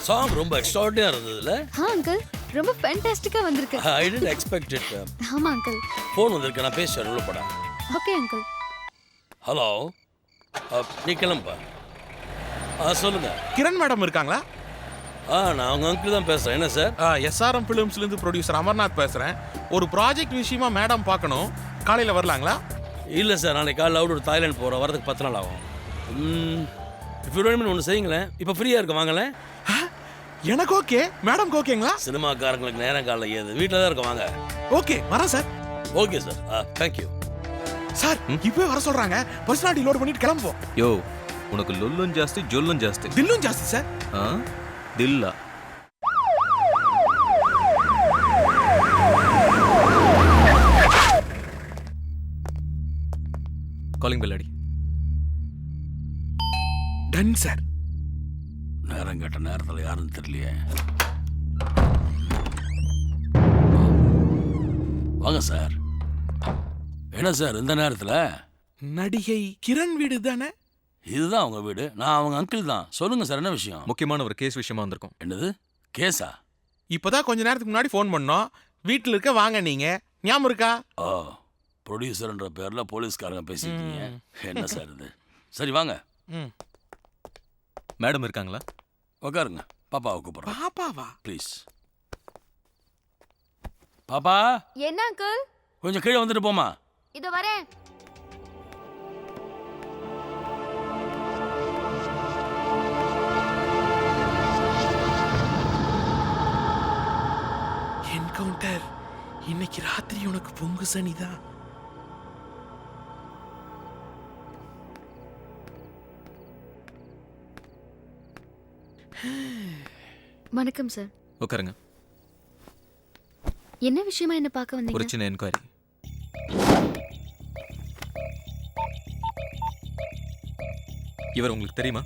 Song ரொம்ப எக்ஸ்ட்ராடினரியா இருந்ததுல. Uncle ரொம்ப ஃபேண்டாஸ்டிக்கா வந்திருக்கு. I did expect it. ஆமா அங்கிள். ஃபோன் வந்திருக்கு, நான் பேசுறேன். உள்ள போடா. Okay uncle. ஹலோ, நீ கிளம்பா. சொல்லுங்க. கிரண் மேடம் இருக்காங்களா? நான் அவங்க அங்கிள் தான் பேசுறேன். என்ன சார்? எஸ்ஆர்எம் ஃபிலிம்ஸ்லேருந்து ப்ரொடியூசர் அமர்நாத் பேசுகிறேன். ஒரு ப்ராஜெக்ட் விஷயமா மேடம் பார்க்கணும். காலையில் வரலாங்களா? இல்லை சார், நாளைக்கு காலையில் அவுட் தாய்லாந்து போகிறோம். வரதுக்கு 10 நாள் ஆகும். இஃப் யூ டோன்ட் மைண்ட் ஒன்று செய்யுங்களேன். இப்போ ஃப்ரீயாக இருக்க வாங்களேன். எனக்கு ஓகே. மேடம் ஓகேங்களா? சினிமாக்காரங்களுக்கு நேரம் காலைல ஏது, வீட்டில் தான் இருக்க வாங்க. ஓகே வரேன் sir. Okay sir, thank you sir. இப்போ வர சொல்கிறாங்க. பர்சனாலிட்டி லோட் பண்ணிட்டு கிளம்புவோம். யோ, உனக்கு லொல்லும் ஜாஸ்தி ஜொல்லும் ஜாஸ்தி. தில்லும் ஜாஸ்தி சார். தில்லா. காலிங் பெல் அடி. Ton sir. நேரம் கேட்ட நேரத்தில் யாருன்னு தெரியலையே. வாங்க சார். என்ன சார் இந்த நேரத்தில்? நடிகை கிரண் வீடு தானே? இதுதான் அவங்க வீடு. நான் அவங்க அங்கிள் தான். சொல்லுங்க சார், என்ன விஷயம்? முக்கியமான ஒரு கேஸ் விஷயமா வந்திருக்கும். என்னது கேஸா? இப்போதான் கொஞ்ச நேரத்துக்கு முன்னாடி ஃபோன் பண்ணோம். வீட்டில் இருக்க வாங்க நீங்க. ஞாபகம் இருக்கா? ப்ரொடியூசர்ன்ற பேரில் போலீஸ்காரங்க பேசிட்டீங்க. என்ன சார் இது? சரி வாங்க. மேடம் இருக்காங்களா? உட்காருங்க. பாப்பாவை கூப்பிட்றேன். பாப்பாவா? ப்ளீஸ். பாப்பா, என்ன அங்கிள்? கொஞ்சம் கீழே வந்துட்டு போமா. இதோ வரேன். என்கவுண்டர். இன்னைக்கு ராத்திரி உனக்கு பொங்கு சனிதான். வணக்கம் சார். உட்காருங்க. என்ன விஷயமா என்ன பார்க்க ஒரு வந்தீங்க? சின்ன என்கொயரி. இவர் உங்களுக்கு தெரியுமா?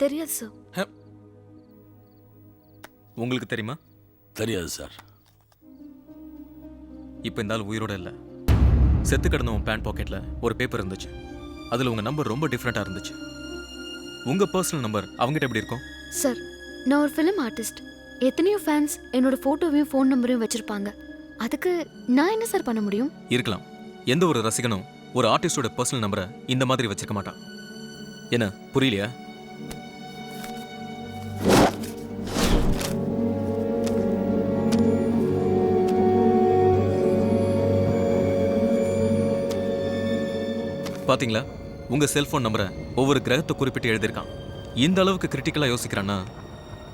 தெரியாது சார். உங்களுக்கு தெரியுமா? தெரியாது சார். இப்போ இந்த ஆள் உயிரோட இல்லை. செத்து கிடந்த உன் பேண்ட் பாக்கெட்ல ஒரு பேப்பர் இருந்துச்சு. அதில் உங்க நம்பர் ரொம்ப டிஃப்ரெண்டாக இருந்துச்சு. உங்க பர்சனல் நம்பர் அவங்ககிட்ட எப்படி இருக்கும்? சார், நான் ஒரு ஃபிலிம் ஆர்டிஸ்ட். எத்தனையோ ஃபேன்ஸ் என்னோட ஃபோட்டோவையும் ஃபோன் நம்பரையும் வச்சிருப்பாங்க. அதுக்கு நான் என்ன சார் பண்ண முடியும்? இருக்கலாம். எந்த ஒரு ரசிகனும் ஒரு ஆர்டிஸ்டோட பர்சனல் நம்பரை இந்த மாதிரி வச்சிருக்க மாட்டான். என்ன புரியலையா? பாத்தீங்களா? உங்க செல்போன் நம்பரை ஒவ்வொரு கிரகத்தை குறிப்பிட்டு எழுதியிருக்கான். இந்த அளவுக்கு கிரிட்டிக்கலா யோசிக்கிறான்னா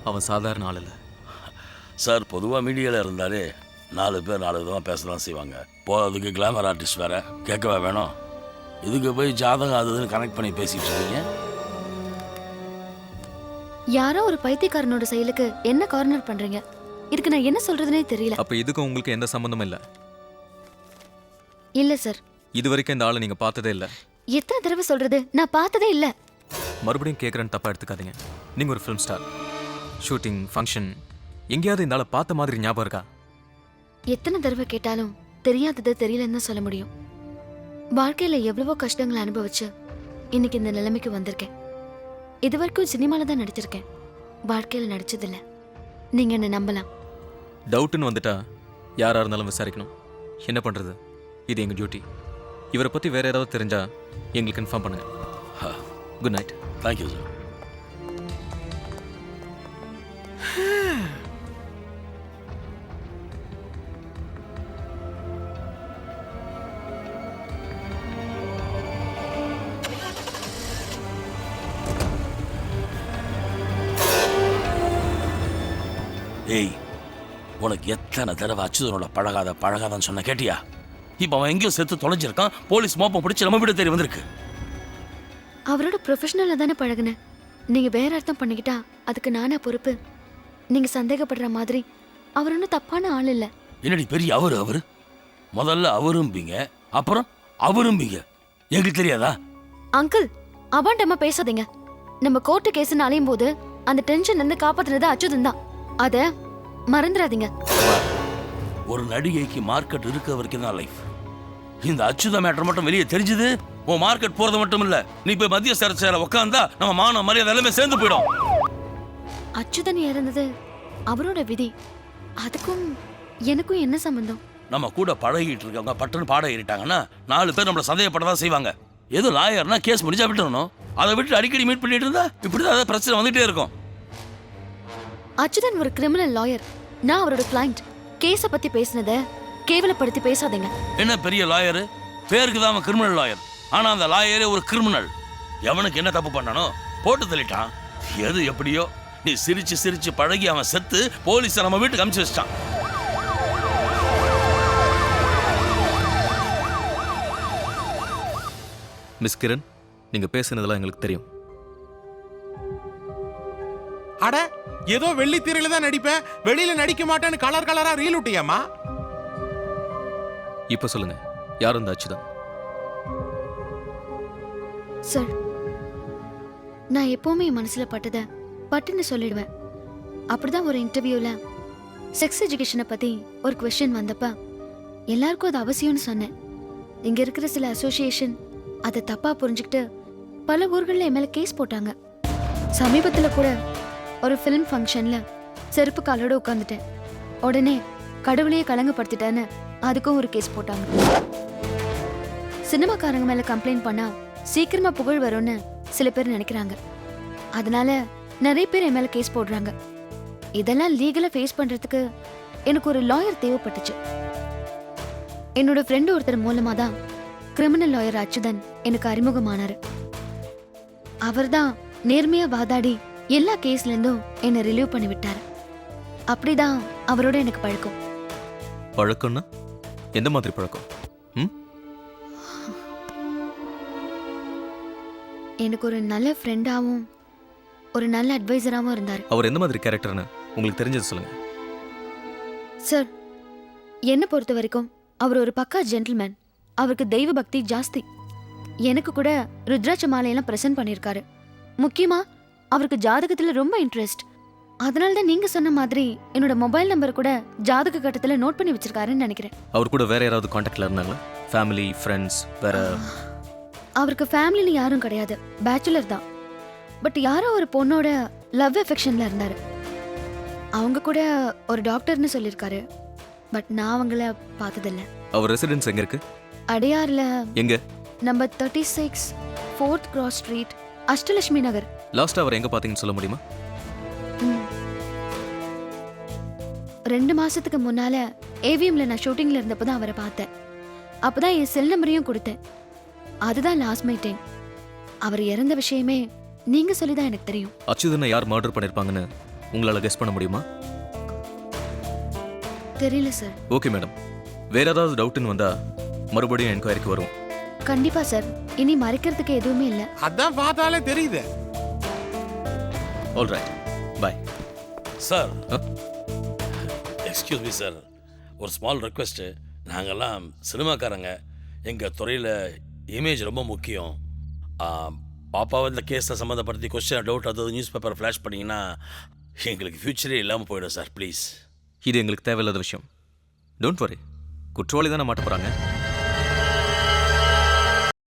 அவன் சாதாரண ஆள் இல்லை சார். பொதுவாக மீடியாவில் இருந்தாலே 4 பேர் 4 விதமாக பேசலாம் செய்வாங்க. அதுக்கு கிளாமர் ஆர்டிஸ்ட் வேற கேட்கவா வேணும்? இதுக்கு போய் ஜாதகம் அதுன்னு கனெக்ட் பண்ணி பேசிட்டு இருக்கீங்க. யாரோ ஒரு பைத்தியக்காரனோட செயலுக்கு என்ன கார்னர் பண்றீங்க? இதுக்கு நான் என்ன சொல்றதுனே தெரியல. அப்ப இதுக்கும் உங்களுக்கு எந்த சம்பந்தமும் இல்லை? இல்ல சார். இது வரைக்கும் இந்த ஆளை நீங்க பார்த்ததே இல்லை? எத்தனை தடவை சொல்றது? நான் பார்த்ததே இல்ல. மறுபடியும் கேட்குறேன்னு தப்பா எடுத்துக்காதீங்க. நீங்க ஒரு ஃபிலிம் ஸ்டார். ஷூட்டிங், ஃபங்க்ஷன் எங்கேயாவது இந்த ஆளை பார்த்த மாதிரி ஞாபகம் இருக்கா? எத்தனை தடவை கேட்டாலும் தெரியாதது தெரியலன்னு தான் சொல்ல முடியும். வாழ்க்கையில எவ்வளவோ கஷ்டங்களை அனுபவிச்சு இன்னைக்கு இந்த நிலைமைக்கு வந்திருக்கேன். இது வரைக்கும் சினிமால தான் நடிச்சிருக்கேன். வாழ்க்கையில நடிச்சதில்ல. நீங்க என்ன நம்பலாம். டவுட்னு வந்துட்டா யாரா இருந்தாலும் விசாரிக்கணும். என்ன பண்றது? இது எங்க டியூட்டி. இவரை பத்தி வேற ஏதாவது தெரிஞ்சா எங்களுக்கு இன்ஃபார்ம் பண்ணுங்க. Good night. Thank you sir. ஏய், உனக்கு எத்தனை தடவை அச்சுதனோட பழகாதன்னு சொன்ன கேட்டியா? இப்போ அவன் எங்கேயோ செத்து தொலைஞ்சிருக்கான். போலீஸ் மோப்பம் பிடிச்சி நம்ம வீடு தேடி வந்திருக்கு. அவரோட ப்ரொஃபஷனலாக தானே பழகுனேன். நீங்கள் வேற அர்த்தம் பண்ணிக்கிட்டா அதுக்கு நானே பொறுப்பு. நீங்கள் சந்தேகப்படுற மாதிரி அவர் ஒன்றும் தப்பான ஆள் இல்லை. என்னடி பெரிய அவரு முதல்ல அவரும்பீங்க, அப்புறம் அவரும்பீங்க. எங்களுக்கு தெரியாதா? அங்கிள், அபாண்டமா பேசாதீங்க. நம்ம கோர்ட்டு கேஸ்ன்னு அலையும் போது அந்த டென்ஷன்ல இருந்து காப்பாத்துனது அச்சுதன் தான். அத மறந்துடாதீங்க. ஒரு நடிகைக்கு மார்க்கெட் இருக்க வரைக்கும் தான் லைஃப். இந்த அச்சுத மேட்டர் மட்டும் வெளியே தெரிஞ்சது, உன் மார்க்கெட் போறது மட்டும் இல்ல, நீ போய் மத்திய சேர உட்காந்தா நம்ம மான மரியாதை எல்லாமே சேர்ந்து போயிடும். அச்சுதன் இறந்தது அவரோட விதி. அதுக்கும் எனக்கும் என்ன சம்பந்தம்? நம்ம கூட பழகிட்டு இருக்கவங்க பட்டுன்னு பாட ஏறிட்டாங்கன்னா 4 பேர் நம்மள சந்தேகப்படதான் செய்வாங்க. ஏதோ லாயர்னா கேஸ் முடிஞ்சா விட்டுறணும். அதை விட்டு அடிக்கடி மீட் பண்ணிட்டு இருந்தா இப்படிதான் ஏதாவது பிரச்சனை வந்துட்டே இருக்கும். அச்சுதன் ஒரு கிரிமினல் லாயர். நான் அவரோட கிளைண்ட். கேஸ பத்தி பேசினத கேவலப்படுத்தி பேசாதீங்க. என்ன பெரிய லாயரு? பேருக்கு தான் அவன் கிரிமினல் லாயர். ஆனா அந்த லாயரே ஒரு கிரிமினல். எவனுக்கு என்ன தப்பு பண்ணானோ போட்டு தள்ளிட்டான். எது எப்படியோ நீ சிரிச்சு சிரிச்சு பழகி அவன் செத்து போலீஸை நம்ம வீட்டுக்கு அனுப்பிச்சு வச்சிட்டான். மிஸ் கிரண், நீங்க பேசுனதெல்லாம் எங்களுக்கு தெரியும். அட ஏதோ வெள்ளித்திரையில தான் நடிப்பேன், வெளியில நடிக்க மாட்டேன்னு கலர் கலரா ரீல் விட்டியாமா? இப்ப சொல்லுங்க, யார் இந்த அச்சுதன்? சார், நான் எப்பவுமே என் மனசுல பட்டதை பட்டுன்னு சொல்லிடுவேன். அப்படிதான் ஒரு இன்டர்வியூல செக்ஸ் எஜுகேஷனை பத்தி ஒரு கொஸ்டின் வந்தப்ப எல்லாருக்கும் அது அவசியம்னு சொன்னேன். இங்க இருக்கிற சில அசோசியேஷன் அதை தப்பா புரிஞ்சுக்கிட்டு பல ஊர்கள்ல என் மேல கேஸ் போட்டாங்க. சமீபத்துல கூட ஒரு ஃபிலிம் ஃபங்க்ஷன்ல செருப்பு காலோட உட்காந்துட்டேன். உடனே கடவுளையே கலங்கப்படுத்திட்டேன்னு அதுக்கும் ஒரு கேஸ் போட்டாங்க. சினிமாக்காரங்க மேல கம்ப்ளைண்ட் பண்ணா சீக்கிரமா புகழ் வரும்னு சில பேர் நினைக்கிறாங்க. அதனால நிறைய பேர் என் மேல கேஸ் போடுறாங்க. இதெல்லாம் லீகலா ஃபேஸ் பண்றதுக்கு எனக்கு ஒரு லாயர் தேவைப்பட்டுச்சு. என்னோட ஃப்ரெண்டு ஒருத்தர் மூலமா தான் கிரிமினல் லாயர் அச்சுதன் எனக்கு அறிமுகமானாரு. அவர்தான் நேர்மையா வாதாடி எல்லா கேஸ்ல இருந்தும் என்னை ரிலீவ் பண்ணி விட்டாரு. அப்படிதான் அவரோட எனக்கு பழக்கம். பழக்கம்னா எந்த மாதிரி பழக்கம்? எனக்கு ஒரு நல்ல ஃப்ரெண்டாவும் ஒரு நல்ல அட்வைசராகவும் இருந்தார். அவர் எந்த மாதிரி கேரக்டர்னு உங்களுக்கு தெரிஞ்சது சொல்லுங்க. சார், என்னை பொறுத்த வரைக்கும் அவர் ஒரு பக்கா ஜென்டில்மேன். அவருக்கு தெய்வ பக்தி ஜாஸ்தி. எனக்கு கூட ருத்ராட்ச மாலையெல்லாம் பிரசன்ட் பண்ணியிருக்காரு. முக்கியமா அவருக்கு ஜாதகத்துல ரொம்ப இன்ட்ரெஸ்ட். அதனால தான் நீங்க சொன்ன மாதிரி என்னோட மொபைல் நம்பர் கூட ஜாதக கட்டத்துல நோட் பண்ணி வச்சிருக்காருன்னு நினைக்கிறேன். அவர் கூட வேற யாராவது கான்டாக்ட்ல இருந்தாங்களா? ஃபேமிலி, ஃப்ரெண்ட்ஸ், வேற? அவருக்கு ஃபேமிலின்னு யாரும் கிடையாது, பேச்சுலர் தான். பட் யாரோ ஒரு பொண்ணோட லவ் அஃபெக்ஷன்ல இருந்தாரு. அவங்க கூட ஒரு டாக்டர்னு சொல்லியிருக்காரு. பட் நான் அவங்கள பார்த்ததில்ல. அவர் ரெசிடென்ஸ் எங்க இருக்கு? அடையார்ல. எங்க? Number 36 4th Cross Street, Ashtalakshmi Nagar. Last அவர் எங்க பாத்தீங்கன்னு சொல்ல முடியுமா? 2 மாசத்துக்கு முன்னால ஏவிஎம்ல நான் ஷூட்டிங்ல இருந்தப்போ தான் அவரை பார்த்தேன். அப்பதான் என் செல் நம்பரையும் கொடுத்தேன். அதுதான் லாஸ்ட் மை டைம். அவர் இறந்த விஷயமே நீங்க சொல்லிதான் எனக்கு தெரியும். அச்சுதனை யார் மர்டர் பண்ணிருப்பாங்கன்னு உங்களால கெஸ் பண்ண முடியுமா? தெரியல சார். ஓகே மேடம், வேற ஏதாவது டவுட்னு வந்தா மறுபடியும் என்கொயரிக்கு வரும். கண்டிப்பா சார். இனி மறைக்கிறதுக்கு எதுவுமே இல்ல. அதான் பார்த்தாலே தெரியுது. All right, bye sir. Excuse me sir, ஒரு ஸ்மால் ரெக்வெஸ்ட்டு. நாங்கள்லாம் சினிமாக்காரங்க, எங்கள் துறையில் இமேஜ் ரொம்ப முக்கியம். பாப்பாவை இந்த கேஸை சம்மந்தப்படுத்தி கொஸ்டின் டவுட் அதாவது நியூஸ் பேப்பர் ஃப்ளாஷ் பண்ணிங்கன்னா எங்களுக்கு ஃப்யூச்சரே இல்லாமல் போயிடும் சார், ப்ளீஸ். இது எங்களுக்கு தேவையில்லாத விஷயம். டோன்ட் வரி, குற்றவாளி தானே மாட்ட போகிறாங்க.